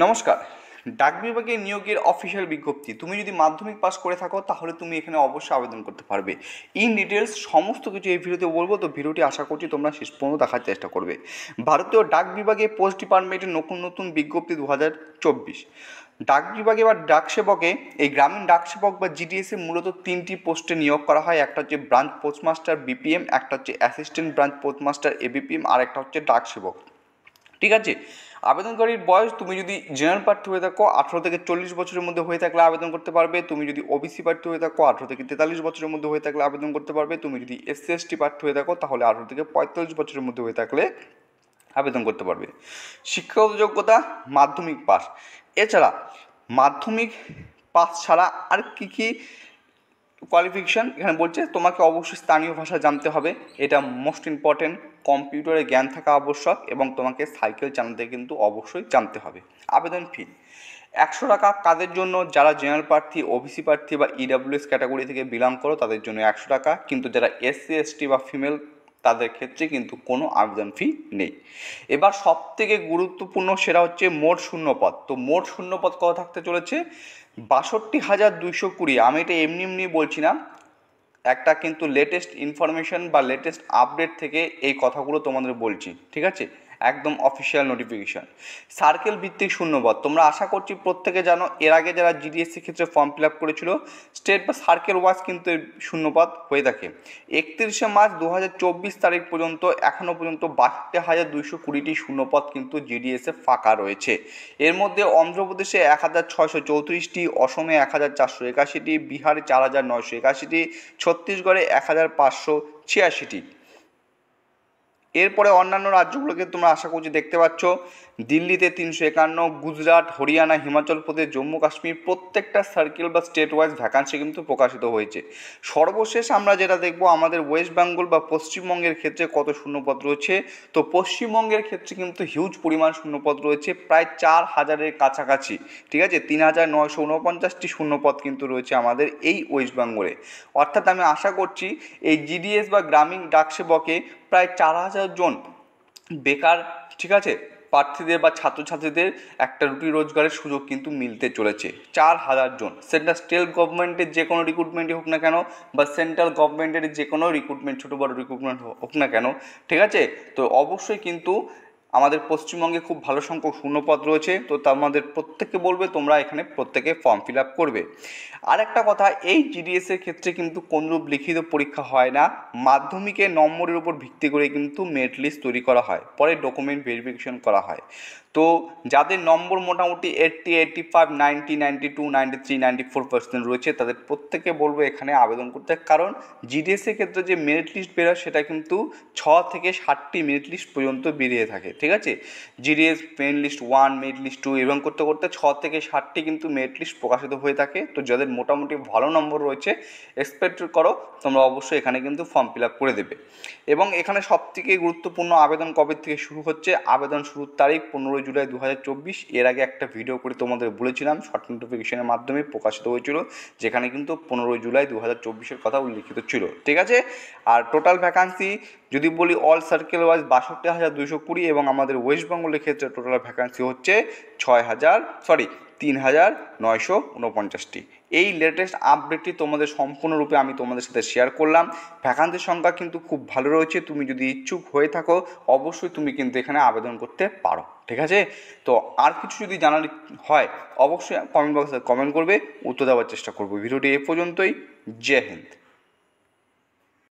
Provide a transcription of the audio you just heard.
নমস্কার। ডাক বিভাগে নিয়োগের অফিসিয়াল বিজ্ঞপ্তি। তুমি যদি মাধ্যমিক পাস করে থাকো তাহলে তুমি এখানে অবশ্যই আবেদন করতে পারবে। ইন ডিটেলস সমস্ত কিছু এই ভিডিওতে বলবো, তো ভিডিওটি আশা করছি তোমরা শেষ পর্যন্ত দেখার চেষ্টা করবে। ভারতীয় ডাক বিভাগে পোস্ট ডিপার্টমেন্টের নতুন নতুন বিজ্ঞপ্তি 2024। ডাক বিভাগে বা ডাক সেবকে, এই গ্রামীণ ডাক সেবক বা জিডিএসে মূলত তিনটি পোস্টে নিয়োগ করা হয়। একটা হচ্ছে ব্রাঞ্চ পোস্টমাস্টার বিপিএম, একটা হচ্ছে অ্যাসিস্ট্যান্ট ব্রাঞ্চ পোস্টমাস্টার এবিপিএম, আর একটা হচ্ছে ডাক সেবক। ঠিক আছে। আবেদনকারীর বয়স, তুমি যদি জেনারেল প্রার্থী হয়ে থাকো 18 থেকে 40 বছরের মধ্যে হয়ে থাকলে আবেদন করতে পারবে। তুমি যদি ওবিসি প্রার্থী হয়ে থাকো 18 থেকে 43 বছরের মধ্যে হয়ে থাকলে আবেদন করতে পারবে। তুমি যদি এসসি এসটি প্রার্থী হয়ে থাকো তাহলে 18 থেকে 45 বছরের মধ্যে হয়ে থাকলে আবেদন করতে পারবে। শিক্ষাগত যোগ্যতা মাধ্যমিক পাস। এছাড়া মাধ্যমিক পাস ছাড়া আর কি কোয়ালিফিকেশান এখানে বলছে, তোমাকে অবশ্যই স্থানীয় ভাষা জানতে হবে, এটা মোস্ট ইম্পর্টেন্ট। কম্পিউটারে জ্ঞান থাকা আবশ্যক এবং তোমাকে সাইকেল চালাতে কিন্তু অবশ্যই জানতে হবে। আবেদন ফি 100 টাকা। কাদের জন্য? যারা জেনারেল প্রার্থী, ওবিসি প্রার্থী বা ইডাব্লিউএস ক্যাটাগরি থেকে বিলং করো তাদের জন্য 100 টাকা, কিন্তু যারা এসসি এসটি বা ফিমেল তাদের ক্ষেত্রে কিন্তু কোনো আবেদন ফি নেই। এবার সব থেকে গুরুত্বপূর্ণ সেটা হচ্ছে মোট শূন্যপদ। তো মোট শূন্যপদ কত থাকতে চলেছে? 62,220। আমি এটা এমনি এমনি বলছি না, একটা কিন্তু লেটেস্ট ইনফরমেশন বা লেটেস্ট আপডেট থেকে এই কথাগুলো তোমাদের বলছি, ঠিক আছে? একদম অফিসিয়াল নোটিফিকেশান। সার্কেল ভিত্তিক শূন্যপদ, তোমরা আশা করছি প্রত্যেকে জানো, এর আগে যারা জিডিএসসি ক্ষেত্রে ফর্ম ফিল আপ করেছিল স্টেট বা সার্কেল ওয়াইজ কিন্তু এই শূন্যপদ হয়ে থাকে। 31শে মার্চ 2024 তারিখ পর্যন্ত এখনও পর্যন্ত 62,220টি শূন্যপদ কিন্তু জিডিএসে ফাঁকা রয়েছে। এর মধ্যে অন্ধ্রপ্রদেশে 1,634টি, অসমে 1,481টি, বিহারে 4,981টি, ছত্তিশগড়ে 1,586টি। এরপরে অন্যান্য রাজ্যগুলোকে তোমরা আশা করছি দেখতে পাচ্ছ। দিল্লিতে 351, গুজরাট, হরিয়ানা, হিমাচল প্রদেশ, জম্মু কাশ্মীর প্রত্যেকটা সার্কেল বা স্টেট ওয়াইজ ভ্যাকান্সি কিন্তু প্রকাশিত হয়েছে। সর্বশেষ আমরা যেটা দেখব আমাদের ওয়েস্ট বেঙ্গল বা পশ্চিমবঙ্গের ক্ষেত্রে কত শূন্যপদ রয়েছে। তো পশ্চিমবঙ্গের ক্ষেত্রে কিন্তু হিউজ পরিমাণ শূন্যপদ রয়েছে, প্রায় 4,000-এর কাছাকাছি। ঠিক আছে, 3,949টি শূন্যপদ কিন্তু রয়েছে আমাদের এই ওয়েস্ট বেঙ্গলে। অর্থাৎ আমি আশা করছি এই জিডিএস বা গ্রামীণ ডাকসেবকে প্রায় 4,000 জন বেকার, ঠিক আছে, প্রার্থীদের বা ছাত্রছাত্রীদের একটা রুটি রোজগারের সুযোগ কিন্তু মিলতে চলেছে। 4,000 জন, সেটা স্টেট গভর্নমেন্টের যে কোনো রিক্রুটমেন্টই হোক না কেন বা সেন্ট্রাল গভর্নমেন্টের যে কোনো রিক্রুটমেন্ট, ছোটো বড়ো রিক্রুটমেন্ট হোক না কেন, ঠিক আছে? তো অবশ্যই কিন্তু আমাদের পশ্চিমবঙ্গে খুব ভালো সংখ্যক শূন্যপদ রয়েছে। তো আমাদের প্রত্যেককে বলবে তোমরা এখানে প্রত্যেকে ফর্ম ফিল আপ করবে। আর একটা কথা, এই জিডিএসের ক্ষেত্রে কিন্তু কোনরূপ লিখিত পরীক্ষা হয় না, মাধ্যমিকের নম্বরের উপর ভিত্তি করে কিন্তু মেরিট লিস্ট তৈরি করা হয়, পরে ডকুমেন্ট ভেরিফিকেশন করা হয়। তো যাদের নম্বর মোটামুটি 80, 85, 90, 92, 93, 94% রয়েছে তাদের প্রত্যেকে বলবো এখানে আবেদন করতে, কারণ জিডিএসের ক্ষেত্রে যে মেরিট লিস্ট বেরোয় সেটা কিন্তু 6 থেকে 7টি মেরিট লিস্ট পর্যন্ত বেরিয়ে থাকে। ঠিক আছে, GDS merit list 1, merit list 2 এবং করতে করতে 6 থেকে 7টি কিন্তু মেরিট লিস্ট প্রকাশিত হয়ে থাকে। তো যাদের মোটামুটি ভালো নম্বর রয়েছে এক্সপেক্ট করো তোমরা অবশ্যই এখানে কিন্তু ফর্ম ফিল আপ করে দেবে। এবং এখানে সবথেকে গুরুত্বপূর্ণ আবেদন কবে থেকে শুরু হচ্ছে, আবেদন শুরুর তারিখ 15 জুলাই 2024। এর আগে একটা ভিডিও করে তোমাদের বলেছিলাম, শর্ট নোটিফিকেশনের মাধ্যমে প্রকাশিত হয়েছিল, যেখানে কিন্তু 15 জুলাই 2024-এর কথা উল্লিখিত ছিল। ঠিক আছে, আর টোটাল ভ্যাকান্সি যদি বলি অল সার্কেল ওয়াইজ 62,220 এবং আমাদের ওয়েস্ট বেঙ্গলের ক্ষেত্রে টোটাল ভ্যাকান্সি হচ্ছে 3,949টি। এই লেটেস্ট আপডেটটি তোমাদের সম্পূর্ণরূপে আমি তোমাদের সাথে শেয়ার করলাম। ভ্যাকান্সির সংখ্যা কিন্তু খুব ভালো রয়েছে, তুমি যদি ইচ্ছুক হয়ে থাকো অবশ্যই তুমি কিন্তু এখানে আবেদন করতে পারো। ঠিক আছে, তো আর কিছু যদি জানার হয় অবশ্যই কমেন্ট বক্সে কমেন্ট করবে, উত্তর দেওয়ার চেষ্টা করবো। ভিডিওটি এ পর্যন্তই। জয় হিন্দ।